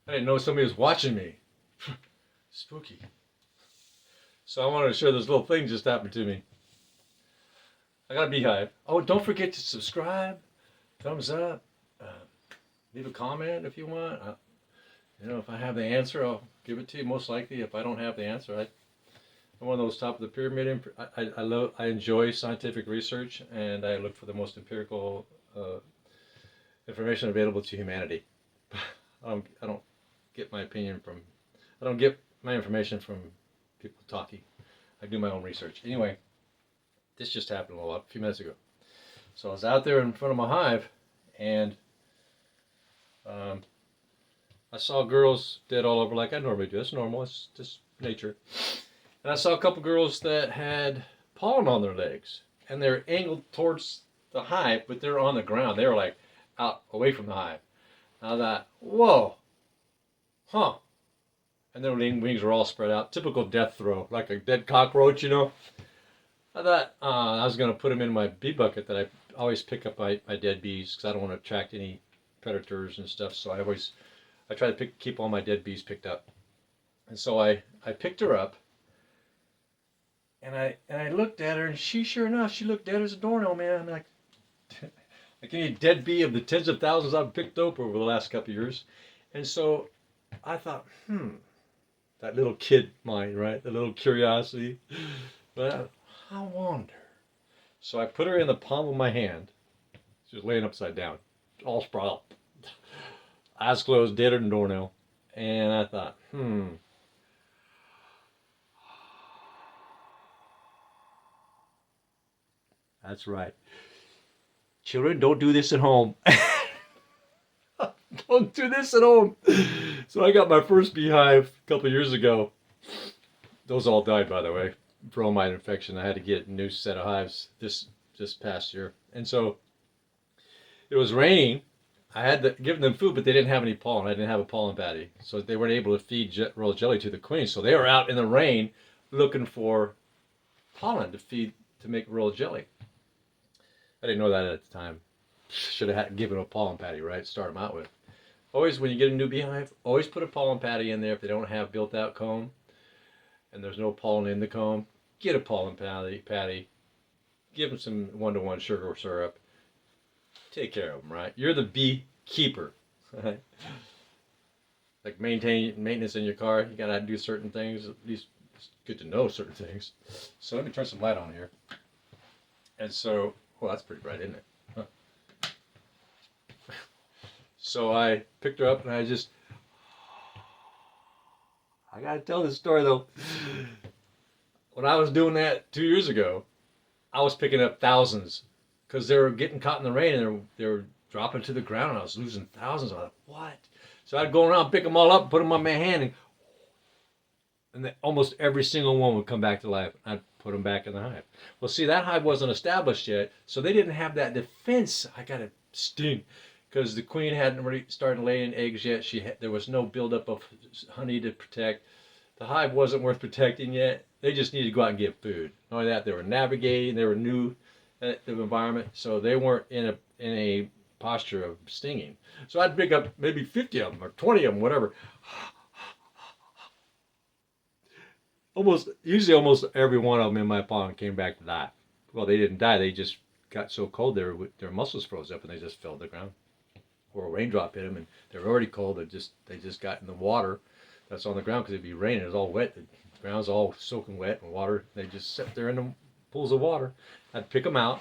I didn't know somebody was watching me. Spooky. So I wanted to share this little thing just happened to me. I got a beehive. Oh, don't forget to subscribe, thumbs up, uh, leave a comment if you want. If I have the answer, I'll give it to you. Most likely, if I don't have the answer, I'm one of those top of the pyramid. I enjoy scientific research, and I look for the most empirical information available to humanity. I don't get my opinion from. I don't get my information from people talking. I do my own research. Anyway, this just happened a few minutes ago. So I was out there in front of my hive, and I saw girls dead all over like I normally do. It's normal. It's just nature. And I saw a couple girls that had pollen on their legs, and they're angled towards the hive, but they're on the ground. They were like out away from the hive. And I thought, whoa, huh? And their wings were all spread out. Typical death throw, like a dead cockroach, I thought I was going to put them in my bee bucket that I always pick up my dead bees because I don't want to attract any predators and stuff. So I try to keep all my dead bees picked up. And so I picked her up, and I looked at her, and sure enough, she looked dead as a doornail, man. I'm like any dead bee of the tens of thousands I've picked up over the last couple of years. And so I thought, that little kid mind, right? The little curiosity. But I wonder. So I put her in the palm of my hand. She was laying upside down, all sprawled up, eyes closed, deader than doornail. And I thought, that's right. Children, don't do this at home. Don't do this at home. So I got my first beehive a couple of years ago. Those all died, by the way, bromide infection. I had to get a new set of hives this past year. And so it was raining. I had to give them food, but they didn't have any pollen. I didn't have a pollen patty. So they weren't able to feed royal jelly to the queen. So they were out in the rain looking for pollen to make royal jelly. I didn't know that at the time. Should have given a pollen patty, right? Start them out with. Always, when you get a new beehive, always put a pollen patty in there if they don't have built-out comb and there's no pollen in the comb. Get a pollen patty. Give them some one-to-one sugar or syrup. Take care of them, right? You're the beekeeper. Right? Like maintenance in your car, you gotta do certain things. At least it's good to know certain things. So let me turn some light on here. And so, well, that's pretty bright, isn't it? Huh. So I picked her up and I gotta tell this story though. When I was doing that 2 years ago, I was picking up thousands because they were getting caught in the rain and they were dropping to the ground and I was losing thousands. I thought, what? So I'd go around, pick them all up, put them on my hand, and almost every single one would come back to life. I'd put them back in the hive. Well, see, that hive wasn't established yet, so they didn't have that defense. I got to sting because the queen hadn't really started laying eggs yet. There was no buildup of honey to protect. The hive wasn't worth protecting yet. They just needed to go out and get food. Not only that, they were navigating. They were new at the environment, so they weren't in a posture of stinging. So I'd pick up maybe 50 of them or 20 of them, whatever. Usually almost every one of them in my pond came back to life. Well, they didn't die. They just got so cold their muscles froze up and they just fell to the ground. Or a raindrop hit them and they were already cold. They just got in the water that's on the ground because it'd be raining. It was all wet. The ground's all soaking wet and water. They just sat there in the pools of water. I'd pick them out.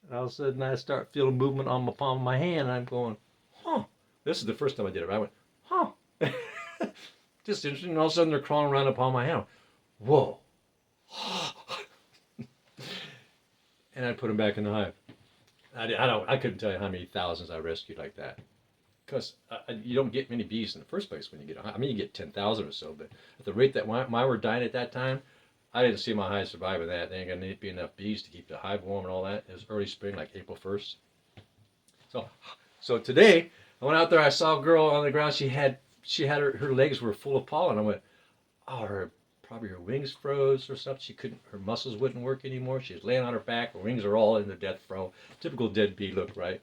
And all of a sudden I start feeling movement on the palm of my hand and I'm going, huh. This is the first time I did it. I went, huh. Just interesting. And all of a sudden they're crawling around upon my hand. Whoa. And I put them back in the hive. I couldn't tell you how many thousands I rescued like that. Because you don't get many bees in the first place when you get a hive. I mean, you get 10,000 or so, but at the rate that mine were dying at that time, I didn't see my hive surviving that. There ain't going to be enough bees to keep the hive warm and all that. It was early spring, like April 1st. So today, I went out there, I saw a girl on the ground. She had her legs were full of pollen. I went, oh, her probably her wings froze or something. She couldn't, her muscles wouldn't work anymore. She was laying on her back. Her wings are all in the death throw. Typical dead bee look, right?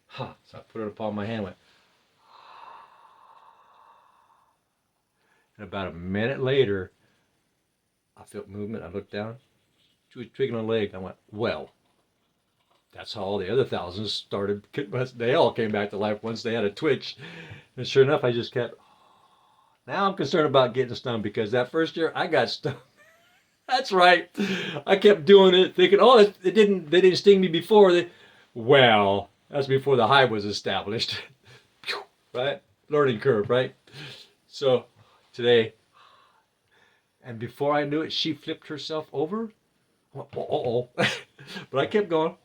Huh. So I put it upon my hand, went, and about a minute later, I felt movement. I looked down. She was twiggling on a leg. I went, well, that's how all the other thousands started. They all came back to life once they had a twitch. And sure enough, I just kept. Now I'm concerned about getting stung because that first year I got stung. That's right. I kept doing it, thinking, oh, they didn't sting me before. Well, that's before the hive was established. Right? Learning curve, right? So today, and before I knew it, she flipped herself over. Uh-oh. But I kept going.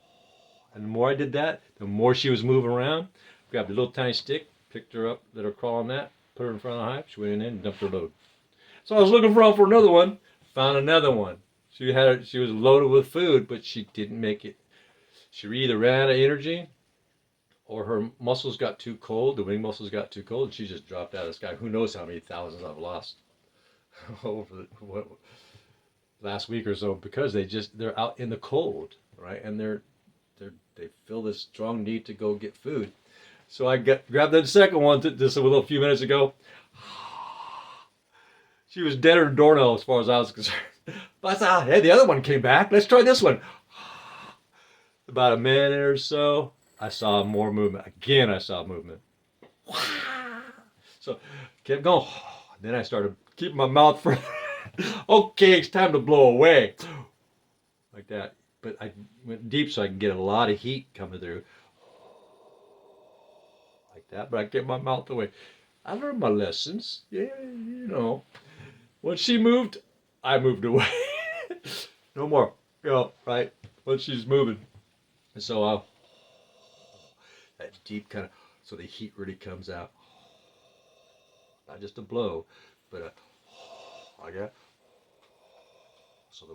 And the more I did that, the more she was moving around. Grabbed a little tiny stick, picked her up, let her crawl on that, put her in front of the hive. She went in and dumped her load. So I was looking for another one. Found another one. She was loaded with food, but she didn't make it. She either ran out of energy, or her muscles got too cold. The wing muscles got too cold, and she just dropped out of the sky. Who knows how many thousands I've lost over the last week or so because they're out in the cold, right? And they feel this strong need to go get food. So I grabbed that second one just a little few minutes ago. She was dead as a doornail as far as I was concerned. But I thought, hey, the other one came back. Let's try this one. About a minute or so, I saw more movement. Again, I saw movement. So kept going. Then I started keeping my mouth free. Okay, it's time to blow away. Like that. But I went deep so I could get a lot of heat coming through. Like that. But I kept my mouth away. I learned my lessons. Yeah, you know. When she moved, I moved away. No more. Right? Once she's moving. And so that deep kind of, so the heat really comes out. Not just a blow, but like that. So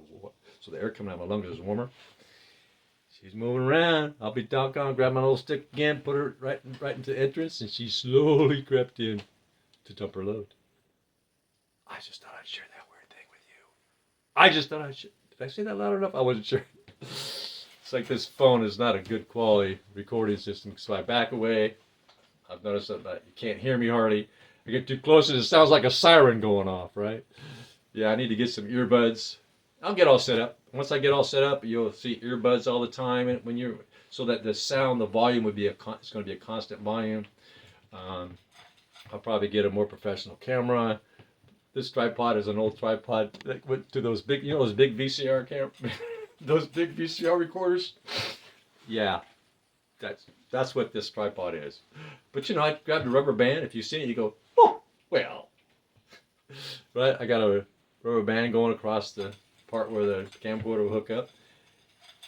the air coming out of my lungs is warmer. She's moving around. I'll be doggone, grab my little stick again, put her right into the entrance, and she slowly crept in to dump her load. I just thought I'd share that weird thing with you. I just thought I'd share. Did I say that loud enough? I wasn't sure. It's like this phone is not a good quality recording system, so I back away. I've noticed that you can't hear me hardly. I get too close and it sounds like a siren going off, right? Yeah, I need to get some earbuds. I'll get all set up. Once I get all set up, you'll see earbuds all the time, and so that the sound, the volume would be it's going to be a constant volume. I'll probably get a more professional camera. This tripod is an old tripod that went to those big, those big VCR those big VCR recorders. Yeah, that's what this tripod is. But I grabbed a rubber band. If you see it, you go, oh, well, right? I got a rubber band going across the part where the camcorder will hook up,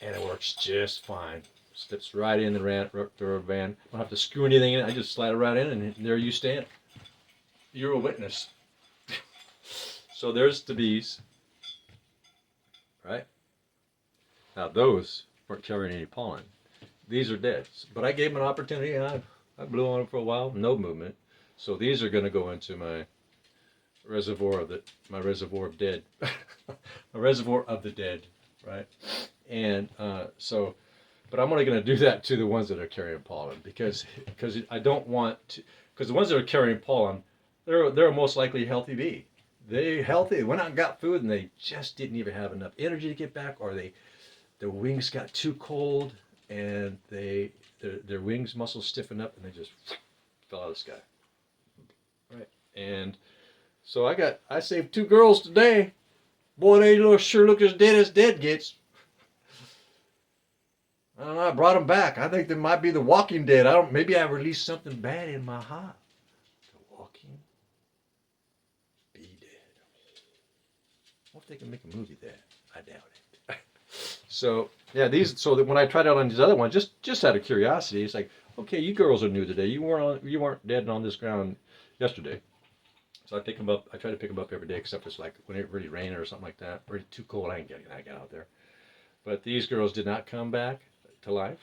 and it works just fine. Slips right in the rubber band. I don't have to screw anything in it. I just slide it right in, and there you stand. You're a witness. So there's the bees, right? Now those weren't carrying any pollen. These are dead. But I gave them an opportunity, and I blew on them for a while, no movement. So these are going to go into my reservoir of dead, a reservoir of the dead, right? And but I'm only going to do that to the ones that are carrying pollen because I don't want to, because the ones that are carrying pollen, they're most likely a healthy bee. They're healthy. They went out and got food, and they just didn't even have enough energy to get back, or their wings got too cold, and their wings muscles stiffened up, and they just fell out of the sky. Right, and so I saved 2 girls today. Boy, they sure look as dead gets. I don't know, I brought them back. I think they might be the Walking Dead. Maybe I released something bad in my hive. The Walking Bee Dead. What if they can make a movie there? I doubt it. So yeah, so that when I tried out on these other ones, just out of curiosity, it's like, okay, you girls are new today. You weren't dead on this ground yesterday. So I pick them up. I try to pick them up every day, except it's like when it really raining or something like that. Really too cold. I get out there. But these girls did not come back to life.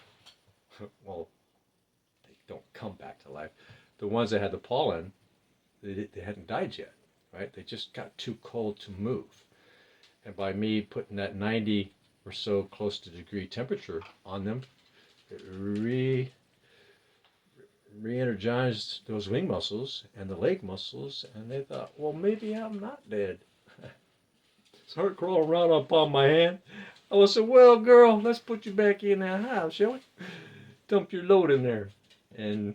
Well, they don't come back to life. The ones that had the pollen, they hadn't died yet, right? They just got too cold to move. And by me putting that 90 or so close to degree temperature on them, it re-energized those wing muscles and the leg muscles, and they thought, well, maybe I'm not dead. Start crawling around up on my hand. I said, well, girl, let's put you back in that hive, shall we? Dump your load in there. And,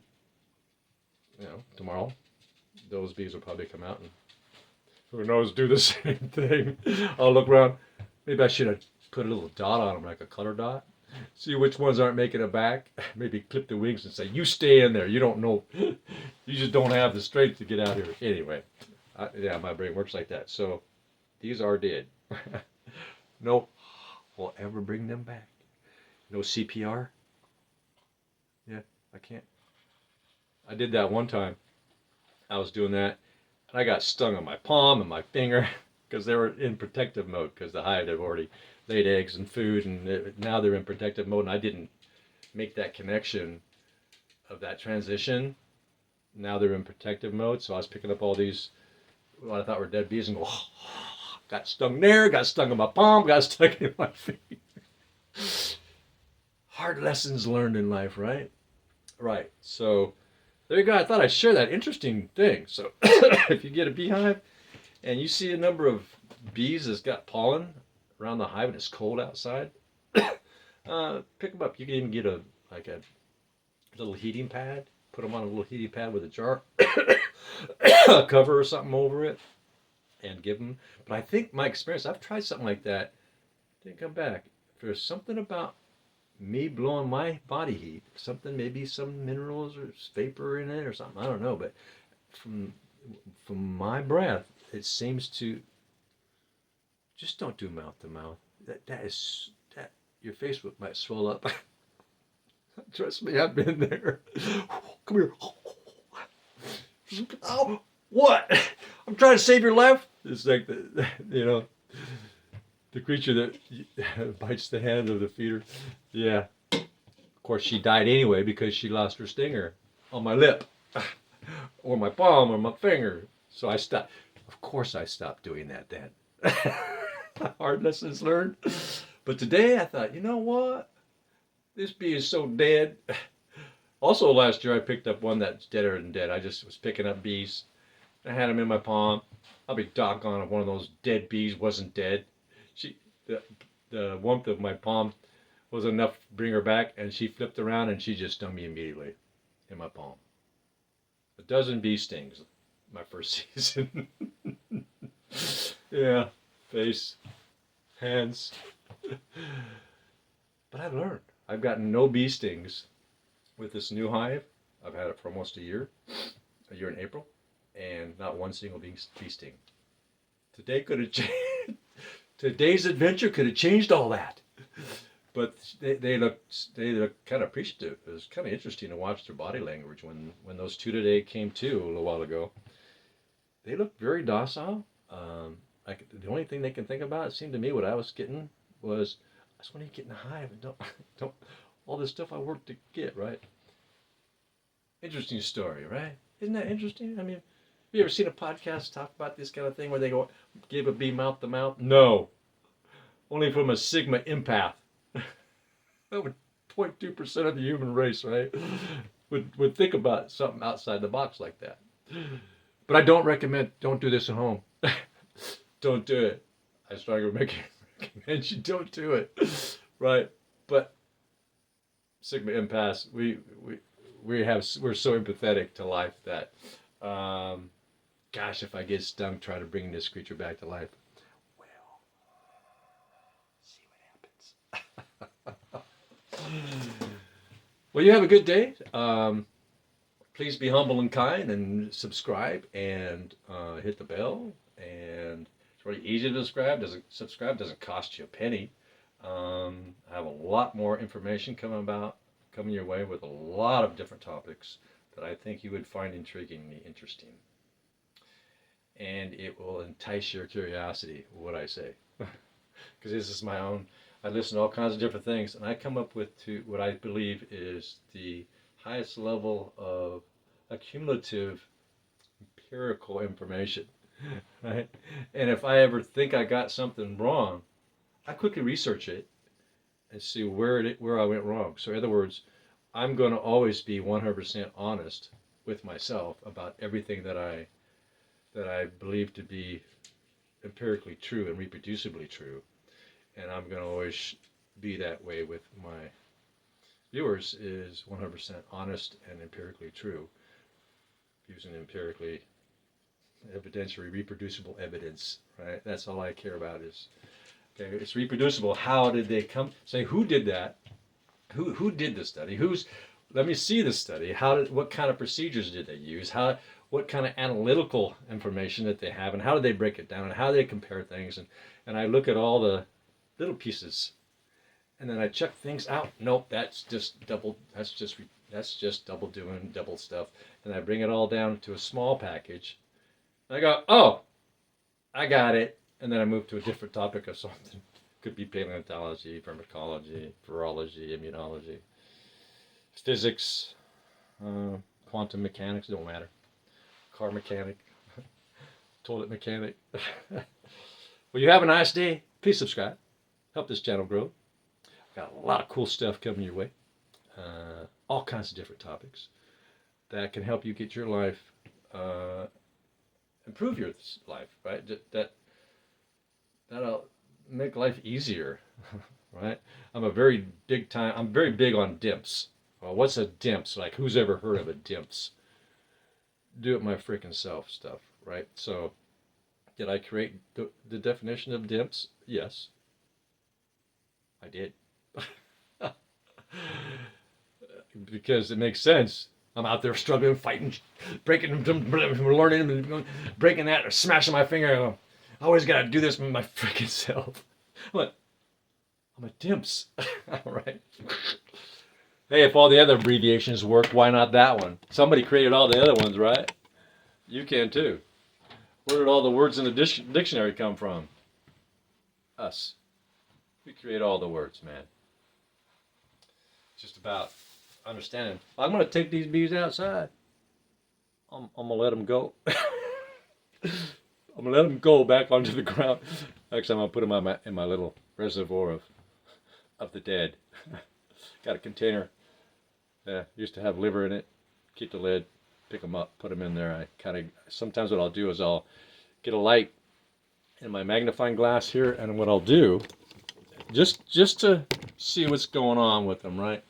tomorrow, those bees will probably come out and, who knows, do the same thing. I'll look around. Maybe I should have put a little dot on them, like a color dot. See which ones aren't making it back. Maybe clip the wings and say, you stay in there. You don't know. You just don't have the strength to get out here. Anyway, my brain works like that. So these are dead. No, we'll ever bring them back. No CPR. Yeah, I can't. I did that one time. I was doing that, and I got stung on my palm and my finger because they were in protective mode because the hive had already laid eggs and food, and now they're in protective mode, and I didn't make that connection of that transition. Now they're in protective mode, so I was picking up all these, what I thought were dead bees, and go, got stung there, got stung on my palm, got stung in my feet. Hard lessons learned in life, right? Right, so there you go. I thought I'd share that interesting thing. So if you get a beehive and you see a number of bees that's got pollen around the hive and it's cold outside, pick them up. You can even get a little heating pad, put them on a little heating pad with a jar, a cover or something over it, and give them. But I think my experience, I've tried something like that, didn't come back. There's something about me blowing my body heat, something, maybe some minerals or vapor in it or something, I don't know, but from my breath, it seems to, just don't do mouth to mouth. That your face might swell up. Trust me, I've been there. Come here. Oh, what? I'm trying to save your life. It's like the creature that bites the hand of the feeder. Yeah. Of course, she died anyway because she lost her stinger on my lip, or my palm, or my finger. So I stopped. Of course, I stopped doing that then. Hard lessons learned. But today I thought, you know what? This bee is so dead. Also, last year I picked up one that's deader than dead. I just was picking up bees. I had them in my palm. I'll be doggone if one of those dead bees wasn't dead. The warmth of my palm was enough to bring her back, and she flipped around and she just stung me immediately in my palm. A dozen bee stings my first season. Yeah, face, hands. But I've learned. I've gotten no bee stings with this new hive. I've had it for almost a year in April, and not one single bee sting. Today could have changed. Today's adventure could have changed all that. But they look kind of appreciative. It was kind of interesting to watch their body language when those two today came to a little while ago. They looked very docile. The only thing they can think about, it seemed to me, what I was getting was, I just want to get in the hive and don't all this stuff I worked to get, right? Interesting story, right? Isn't that interesting? I mean, have you ever seen a podcast talk about this kind of thing where they go, give a bee mouth to mouth? No. Only from a Sigma empath. 0.2% of the human race, right? Would think about something outside the box like that. But I don't recommend, don't do this at home. Don't do it. I strongly recommend you don't do it. Right? But Sigma empaths, we're so empathetic to life that gosh, if I get stung trying to bring this creature back to life, well, see what happens. Well, you have a good day. Please be humble and kind, and subscribe, and hit the bell. And it's really easy to subscribe. Doesn't cost you a penny. I have a lot more information coming your way with a lot of different topics that I think you would find intriguing and interesting. And it will entice your curiosity, what I say. Because this is my own, I listen to all kinds of different things, and I come up with what I believe is the highest level of accumulative empirical information. right? And if I ever think I got something wrong, I quickly research it and see where I went wrong. So in other words, I'm going to always be 100% honest with myself about everything that I believe to be empirically true and reproducibly true, and I'm going to always be that way with my viewers, is 100% honest and empirically true, using empirically evidentiary reproducible evidence, right? That's all I care about is, okay, it's reproducible. How did they come? Say, who did that? Who did the study? Let me see the study. What kind of procedures did they use? What kind of analytical information that they have, and how did they break it down, and how do they compare things? And I look at all the little pieces, and then I check things out. Nope, that's just double. That's just double doing double stuff. And I bring it all down to a small package. And I go, oh, I got it. And then I move to a different topic of something. Could be paleontology, pharmacology, virology, immunology, physics, quantum mechanics, don't matter. Car mechanic, toilet mechanic. Well, you have a nice day. Please subscribe. Help this channel grow. Got a lot of cool stuff coming your way. All kinds of different topics that can help you get your life, improve your life, right? That'll make life easier, right? I'm very big on dimps. Well, what's a dimps? Like, who's ever heard of a dimps? Do it my freaking self stuff, right? So, did I create the definition of dimps? Yes, I did. Because it makes sense. I'm out there struggling, fighting, breaking, learning, breaking that, or smashing my finger. I always got to do this with my freaking self. I'm a dimps. All right. Hey, if all the other abbreviations work, why not that one? Somebody created all the other ones, right? You can too. Where did all the words in the dictionary come from? Us. We create all the words, man. It's just about understanding. I'm going to take these bees outside. I'm going to let them go. I'm going to let them go back onto the ground. Actually, I'm going to put them in my little reservoir of the dead. Got a container. Used to have liver in it. Keep the lid. Pick them up. Put them in there. Sometimes what I'll do is I'll get a light in my magnifying glass here, and what I'll do, just to see what's going on with them, right?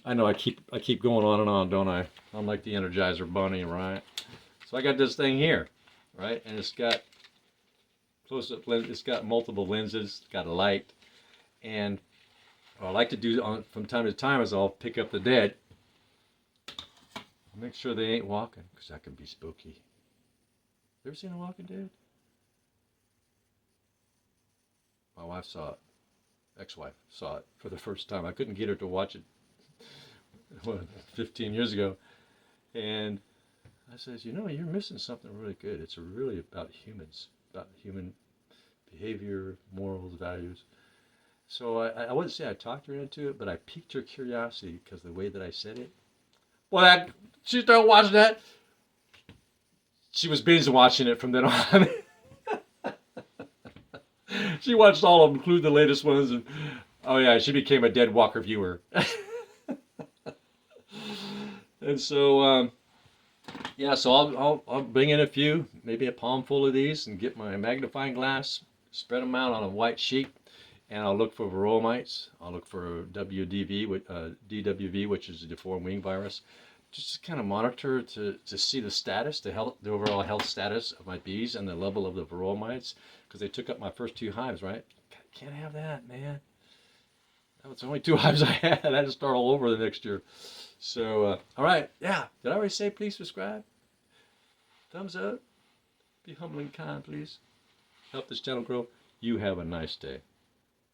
I know I keep going on and on, don't I? I'm like the Energizer Bunny, right? So I got this thing here, right? And it's got close-up lens. It's got multiple lenses. It's got a light, and what I like to do from time to time is I'll pick up the dead, make sure they ain't walking, because that can be spooky. You ever seen a walking dead? My wife saw it. Ex-wife saw it for the first time. I couldn't get her to watch it 15 years ago. And I says, you're missing something really good. It's really about humans, about human behavior, morals, values. So I wouldn't say I talked her into it, but I piqued her curiosity because the way that I said it. Well, she started watching that. She was binge watching it from then on. She watched all of them, including the latest ones, and oh yeah, she became a Dead Walker viewer. And so, so I'll bring in a few, maybe a palm full of these, and get my magnifying glass, spread them out on a white sheet, and I'll look for varroa mites. I'll look for DWV, which is a deformed wing virus, just to kind of monitor to see the status, the overall health status of my bees and the level of the varroa mites, because they took up my first 2 hives, right? Can't have that, man. That was the only 2 hives I had. I had to start all over the next year. So, all right, yeah. Did I already say please subscribe? Thumbs up. Be humble and kind, please. Help this channel grow. You have a nice day.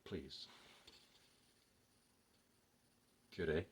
Please. Good day.